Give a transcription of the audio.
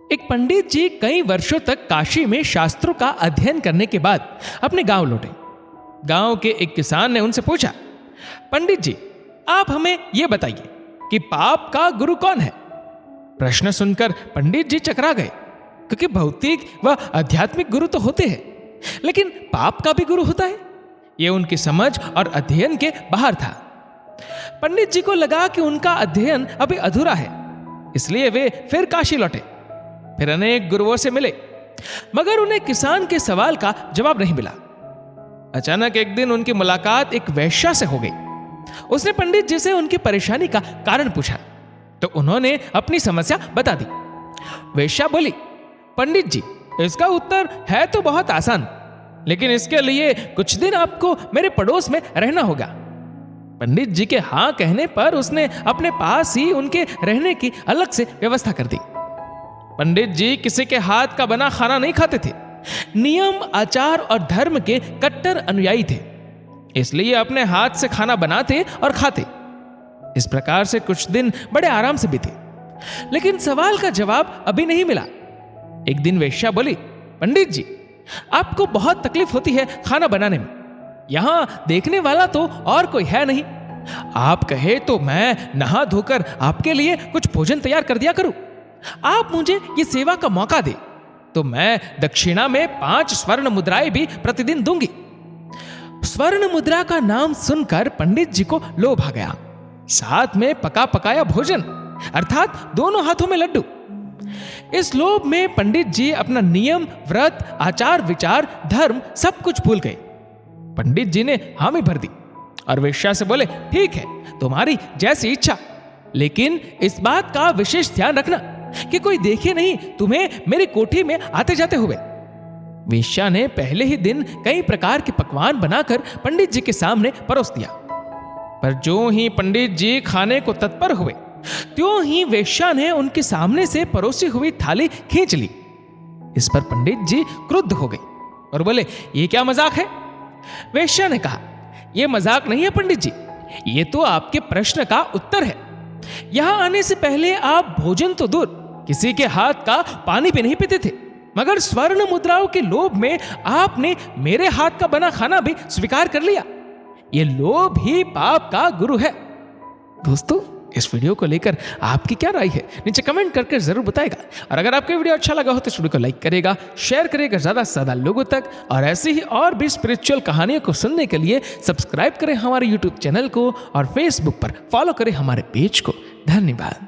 एक पंडित जी कई वर्षों तक काशी में शास्त्रों का अध्ययन करने के बाद अपने गांव लौटे। गांव के एक किसान ने उनसे पूछा, पंडित जी, आप हमें यह बताइए कि पाप का गुरु कौन है? प्रश्न सुनकर पंडित जी चकरा गए, क्योंकि भौतिक व आध्यात्मिक गुरु तो होते हैं, लेकिन पाप का भी गुरु होता है, यह उनकी समझ और अध्ययन के बाहर था। पंडित जी को लगा कि उनका अध्ययन अभी अधूरा है, इसलिए वे फिर काशी लौटे। फिर अनेक गुरुओं से मिले, मगर उन्हें किसान के सवाल का जवाब नहीं मिला। अचानक एक दिन उनकी मुलाकात एक वेश्या से हो गई। उसने पंडित जी से उनकी परेशानी का कारण पूछा, तो उन्होंने अपनी समस्या बता दी। वेश्या बोली, पंडित जी, इसका उत्तर है तो बहुत आसान, लेकिन इसके लिए कुछ दिन आपको मेरे पड़ोस में रहना होगा। पंडित जी के हाँ कहने पर उसने अपने पास ही उनके रहने की अलग से व्यवस्था कर दी। पंडित जी किसी के हाथ का बना खाना नहीं खाते थे, नियम, आचार और धर्म के कट्टर अनुयायी थे, इसलिए अपने हाथ से खाना बनाते और खाते। इस प्रकार से कुछ दिन बड़े आराम से बीते, लेकिन सवाल का जवाब अभी नहीं मिला। एक दिन वेश्या बोली, पंडित जी, आपको बहुत तकलीफ होती है खाना बनाने में, यहां देखने वाला तो और कोई है नहीं। आप कहे तो मैं नहा धोकर आपके लिए कुछ भोजन तैयार कर दिया करूं। आप मुझे ये सेवा का मौका दे तो मैं दक्षिणा में 5 स्वर्ण मुद्राएं भी प्रतिदिन दूंगी। स्वर्ण मुद्रा का नाम सुनकर पंडित जी को लोभ आ गया, साथ में पका पकाया भोजन, अर्थात दोनों हाथों में लड्डू। इस लोभ में पंडित जी अपना नियम, व्रत, आचार, विचार, धर्म सब कुछ भूल गए। पंडित जी ने हामी भर दी और वेश्या से बोले, ठीक है, तुम्हारी जैसी इच्छा, लेकिन इस बात का विशेष ध्यान रखना कि कोई देखे नहीं तुम्हें मेरी कोठी में आते जाते हुए। वेश्या ने पहले ही दिन कई प्रकार के पकवान बनाकर पंडित जी के सामने परोस दिया, पर जो ही पंडित जी खाने को तत्पर हुए, त्यों ही वेश्या ने उनके सामने से परोसी हुई थाली खींच ली। इस पर पंडित जी क्रुद्ध हो गए और बोले, ये क्या मजाक है? वेश्या ने कहा, यह मजाक नहीं है पंडित जी, ये तो आपके प्रश्न का उत्तर है। यहां आने से पहले आप भोजन तो दूर, किसी के हाथ का पानी भी नहीं पीते थे, मगर स्वर्ण मुद्राओं के लोभ में आपने मेरे हाथ का बना खाना भी स्वीकार कर लिया। यह लोभ ही पाप का गुरु है। दोस्तों, इस वीडियो को लेकर आपकी क्या राय है, नीचे कमेंट करके जरूर बताएगा। और अगर आपको वीडियो अच्छा लगा हो तो इस वीडियो को लाइक करेगा, शेयर करेगा ज्यादा से ज्यादा लोगों तक, और ऐसी ही और भी स्पिरिचुअल कहानियों को सुनने के लिए सब्सक्राइब करें हमारे यूट्यूब चैनल को और फेसबुक पर फॉलो करें हमारे पेज को। धन्यवाद।